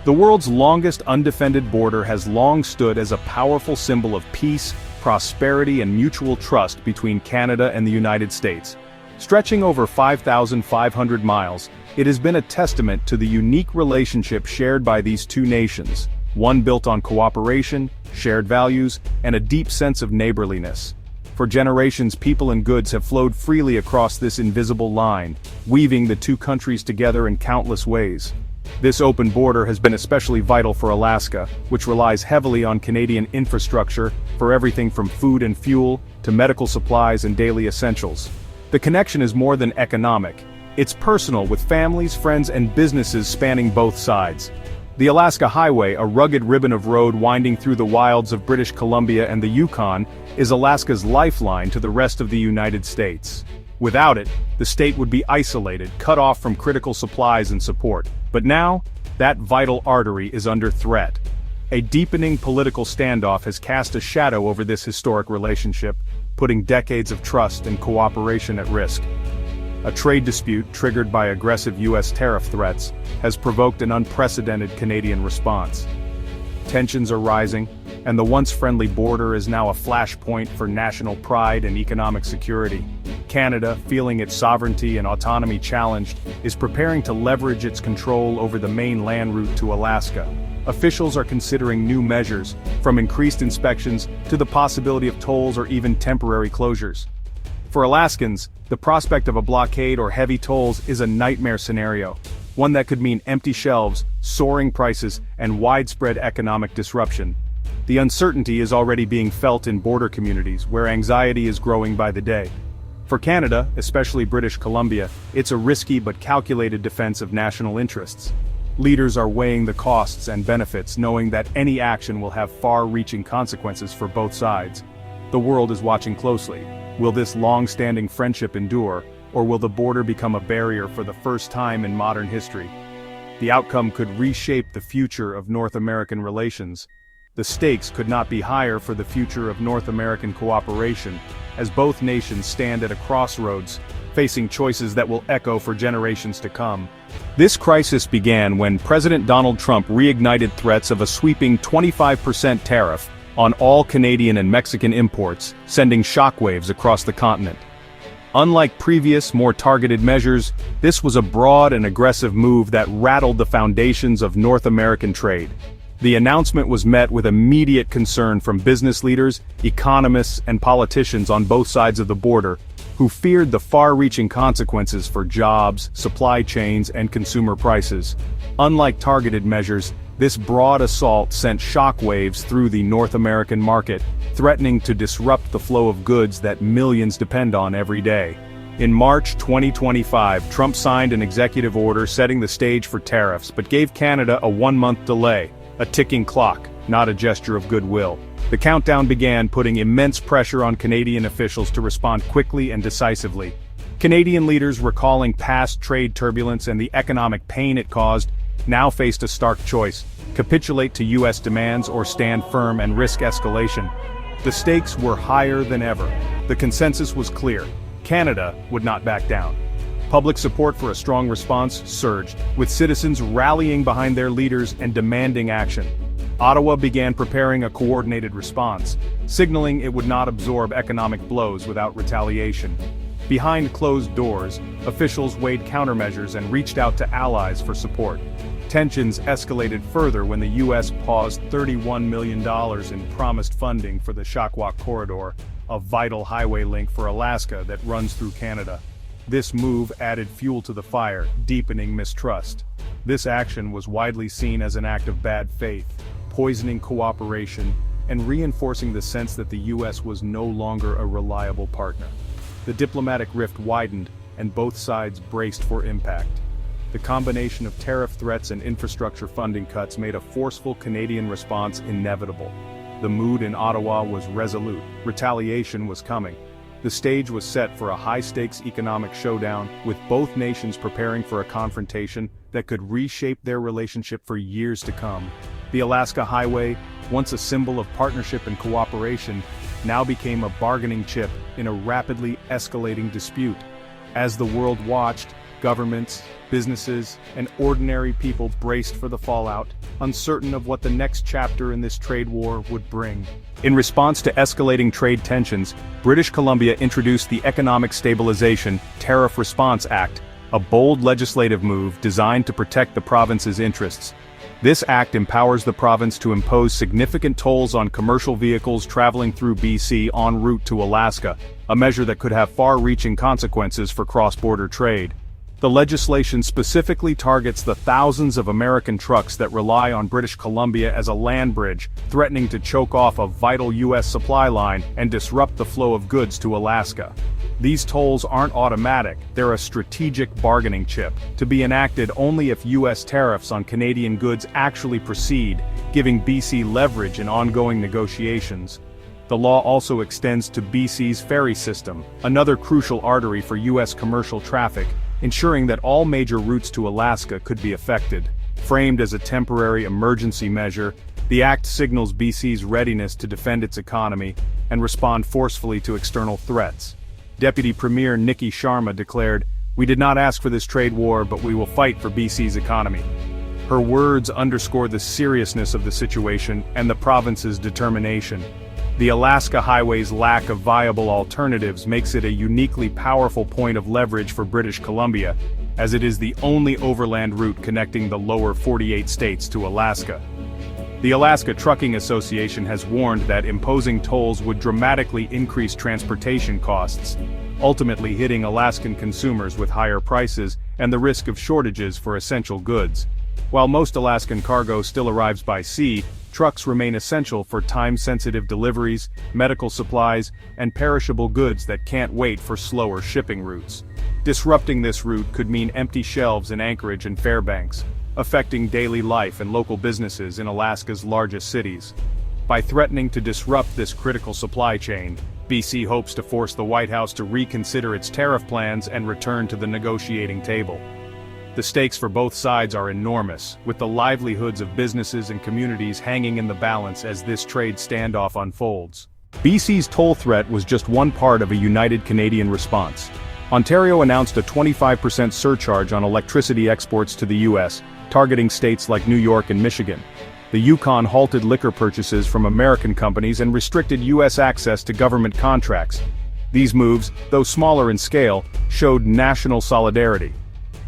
The world's longest undefended border has long stood as a powerful symbol of peace, prosperity and mutual trust between Canada and the United States. Stretching over 5,500 miles, it has been a testament to the unique relationship shared by these two nations, one built on cooperation, shared values, and a deep sense of neighborliness. For generations, people and goods have flowed freely across this invisible line, weaving the two countries together in countless ways. This open border has been especially vital for Alaska, which relies heavily on Canadian infrastructure for everything from food and fuel to medical supplies and daily essentials. The connection is more than economic. It's personal, with families, friends, and businesses spanning both sides. The Alaska Highway, a rugged ribbon of road winding through the wilds of British Columbia and the Yukon, is Alaska's lifeline to the rest of the United States. Without it, the state would be isolated, cut off from critical supplies and support. But now, that vital artery is under threat. A deepening political standoff has cast a shadow over this historic relationship, putting decades of trust and cooperation at risk. A trade dispute triggered by aggressive U.S. tariff threats has provoked an unprecedented Canadian response. Tensions are rising, and the once friendly border is now a flashpoint for national pride and economic security. Canada, feeling its sovereignty and autonomy challenged, is preparing to leverage its control over the main land route to Alaska. Officials are considering new measures, from increased inspections to the possibility of tolls or even temporary closures. For Alaskans, the prospect of a blockade or heavy tolls is a nightmare scenario, one that could mean empty shelves, soaring prices, and widespread economic disruption. The uncertainty is already being felt in border communities, where anxiety is growing by the day. For Canada, especially British Columbia, it's a risky but calculated defense of national interests. Leaders are weighing the costs and benefits, knowing that any action will have far-reaching consequences for both sides. The world is watching closely. Will this long-standing friendship endure, or will the border become a barrier for the first time in modern history? The outcome could reshape the future of North American relations. The stakes could not be higher for the future of North American cooperation, as both nations stand at a crossroads, facing choices that will echo for generations to come. This crisis began when President Donald Trump reignited threats of a sweeping 25% tariff on all Canadian and Mexican imports, sending shockwaves across the continent. Unlike previous, more targeted measures, this was a broad and aggressive move that rattled the foundations of North American trade. The announcement was met with immediate concern from business leaders, economists, and politicians on both sides of the border, who feared the far-reaching consequences for jobs, supply chains, and consumer prices. Unlike targeted measures, this broad assault sent shockwaves through the North American market, threatening to disrupt the flow of goods that millions depend on every day. In March 2025, Trump signed an executive order setting the stage for tariffs, but gave Canada a one-month delay, a ticking clock, not a gesture of goodwill. The countdown began, putting immense pressure on Canadian officials to respond quickly and decisively. Canadian leaders, recalling past trade turbulence and the economic pain it caused, now faced a stark choice: capitulate to U.S. demands or stand firm and risk escalation. The stakes were higher than ever. The consensus was clear: Canada would not back down. Public support for a strong response surged, with citizens rallying behind their leaders and demanding action. Ottawa began preparing a coordinated response, signaling it would not absorb economic blows without retaliation. Behind closed doors, officials weighed countermeasures and reached out to allies for support. Tensions escalated further when the U.S. paused $31 million in promised funding for the Shockwalk Corridor, a vital highway link for Alaska that runs through Canada. This move added fuel to the fire, deepening mistrust. This action was widely seen as an act of bad faith, poisoning cooperation, and reinforcing the sense that the U.S. was no longer a reliable partner. The diplomatic rift widened, and both sides braced for impact. The combination of tariff threats and infrastructure funding cuts made a forceful Canadian response inevitable. The mood in Ottawa was resolute. Retaliation was coming. The stage was set for a high-stakes economic showdown, with both nations preparing for a confrontation that could reshape their relationship for years to come. The Alaska Highway, once a symbol of partnership and cooperation, now became a bargaining chip in a rapidly escalating dispute. As the world watched, Governments, businesses, and ordinary people braced for the fallout, uncertain of what the next chapter in this trade war would bring. In response to escalating trade tensions, British Columbia introduced the Economic Stabilization Tariff Response Act, a bold legislative move designed to protect the province's interests. This act empowers the province to impose significant tolls on commercial vehicles traveling through BC en route to Alaska, a measure that could have far-reaching consequences for cross-border trade. The legislation specifically targets the thousands of American trucks that rely on British Columbia as a land bridge, threatening to choke off a vital U.S. supply line and disrupt the flow of goods to Alaska. These tolls aren't automatic, they're a strategic bargaining chip, to be enacted only if U.S. tariffs on Canadian goods actually proceed, giving BC leverage in ongoing negotiations. The law also extends to BC's ferry system, another crucial artery for U.S. commercial traffic, ensuring that all major routes to Alaska could be affected. Framed as a temporary emergency measure, the act signals BC's readiness to defend its economy and respond forcefully to external threats. Deputy Premier Nikki Sharma declared, "We did not ask for this trade war, but we will fight for BC's economy." Her words underscore the seriousness of the situation and the province's determination. The Alaska Highway's lack of viable alternatives makes it a uniquely powerful point of leverage for British Columbia, as it is the only overland route connecting the lower 48 states to Alaska. The Alaska Trucking Association has warned that imposing tolls would dramatically increase transportation costs, ultimately hitting Alaskan consumers with higher prices and the risk of shortages for essential goods. While most Alaskan cargo still arrives by sea, trucks remain essential for time-sensitive deliveries, medical supplies, and perishable goods that can't wait for slower shipping routes. Disrupting this route could mean empty shelves in Anchorage and Fairbanks, affecting daily life and local businesses in Alaska's largest cities. By threatening to disrupt this critical supply chain, BC hopes to force the White House to reconsider its tariff plans and return to the negotiating table. The stakes for both sides are enormous, with the livelihoods of businesses and communities hanging in the balance as this trade standoff unfolds. BC's toll threat was just one part of a united Canadian response. Ontario announced a 25% surcharge on electricity exports to the U.S., targeting states like New York and Michigan. The Yukon halted liquor purchases from American companies and restricted U.S. access to government contracts. These moves, though smaller in scale, showed national solidarity.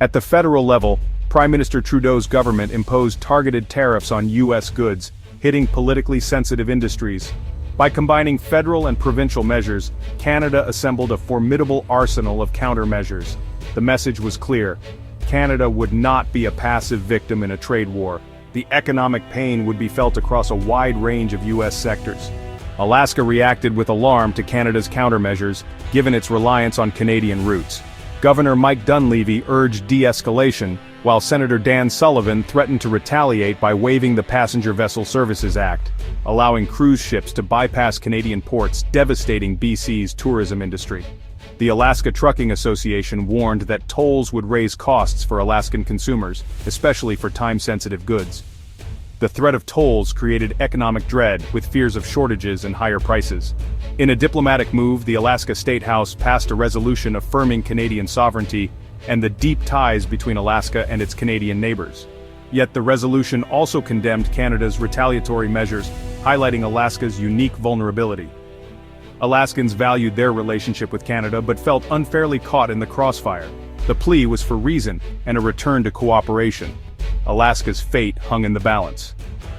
At the federal level, Prime Minister Trudeau's government imposed targeted tariffs on U.S. goods, hitting politically sensitive industries. By combining federal and provincial measures, Canada assembled a formidable arsenal of countermeasures. The message was clear: Canada would not be a passive victim in a trade war. The economic pain would be felt across a wide range of U.S. sectors. Alaska reacted with alarm to Canada's countermeasures, given its reliance on Canadian routes. Governor Mike Dunleavy urged de-escalation, while Senator Dan Sullivan threatened to retaliate by waiving the Passenger Vessel Services Act, allowing cruise ships to bypass Canadian ports, devastating BC's tourism industry. The Alaska Trucking Association warned that tolls would raise costs for Alaskan consumers, especially for time-sensitive goods. The threat of tolls created economic dread, with fears of shortages and higher prices. In a diplomatic move, the Alaska State House passed a resolution affirming Canadian sovereignty and the deep ties between Alaska and its Canadian neighbors. Yet the resolution also condemned Canada's retaliatory measures, highlighting Alaska's unique vulnerability. Alaskans valued their relationship with Canada but felt unfairly caught in the crossfire. The plea was for reason and a return to cooperation. Alaska's fate hung in the balance.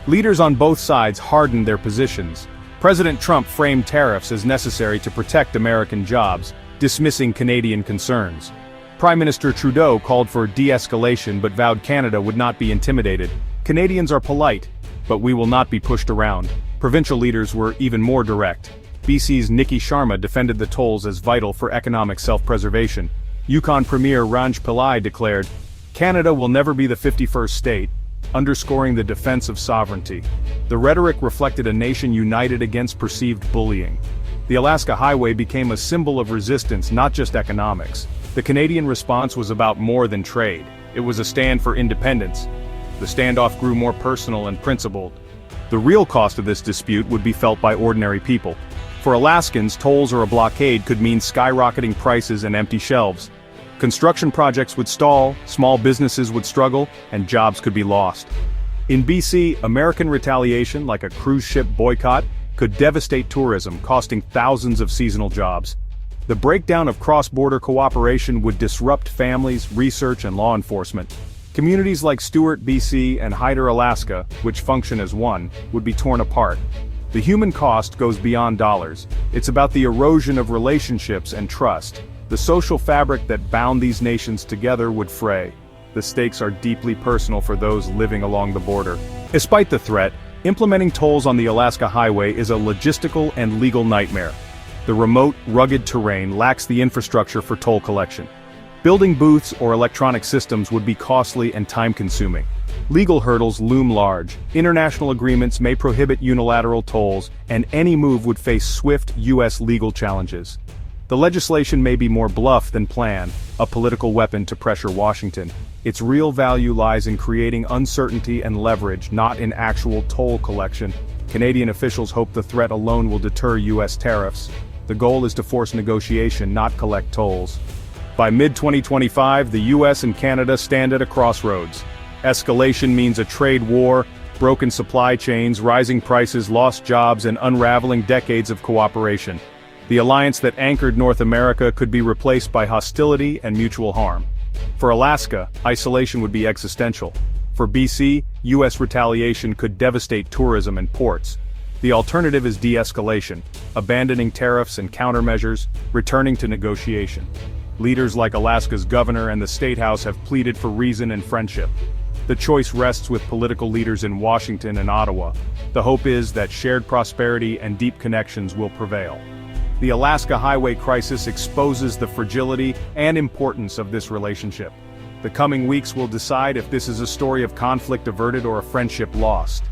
Leaders on both sides hardened their positions. President Trump framed tariffs as necessary to protect American jobs, dismissing Canadian concerns. Prime Minister Trudeau called for de-escalation but vowed Canada would not be intimidated. Canadians are polite, but we will not be pushed around. Provincial leaders were even more direct. BC's Nikki Sharma defended the tolls as vital for economic self-preservation. Yukon Premier Ranj Pillai declared, "Canada will never be the 51st state," underscoring the defense of sovereignty. The rhetoric reflected a nation united against perceived bullying. The Alaska Highway became a symbol of resistance, not just economics. The Canadian response was about more than trade. It was a stand for independence. The standoff grew more personal and principled. The real cost of this dispute would be felt by ordinary people. For Alaskans, tolls or a blockade could mean skyrocketing prices and empty shelves. Construction projects would stall, small businesses would struggle, and jobs could be lost. In BC, American retaliation, like a cruise ship boycott, could devastate tourism, costing thousands of seasonal jobs. The breakdown of cross-border cooperation would disrupt families, research, and law enforcement. Communities like Stewart, BC, and Hyder, Alaska, which function as one, would be torn apart. The human cost goes beyond dollars. It's about the erosion of relationships and trust. The social fabric that bound these nations together would fray. The stakes are deeply personal for those living along the border. Despite the threat, implementing tolls on the Alaska Highway is a logistical and legal nightmare. The remote, rugged terrain lacks the infrastructure for toll collection. Building booths or electronic systems would be costly and time-consuming. Legal hurdles loom large. International agreements may prohibit unilateral tolls, and any move would face swift U.S. legal challenges. The legislation may be more bluff than planned, a political weapon to pressure Washington. Its real value lies in creating uncertainty and leverage, not in actual toll collection. Canadian officials hope the threat alone will deter U.S. tariffs. The goal is to force negotiation, not collect tolls. By mid-2025, the US and Canada stand at a crossroads. Escalation means a trade war, broken supply chains, rising prices, lost jobs, and unraveling decades of cooperation. The alliance that anchored North America could be replaced by hostility and mutual harm. For Alaska, isolation would be existential. For BC, US retaliation could devastate tourism and ports. The alternative is de-escalation, abandoning tariffs and countermeasures, returning to negotiation. Leaders like Alaska's governor and the State House have pleaded for reason and friendship. The choice rests with political leaders in Washington and Ottawa. The hope is that shared prosperity and deep connections will prevail. The Alaska Highway crisis exposes the fragility and importance of this relationship. The coming weeks will decide if this is a story of conflict averted or a friendship lost.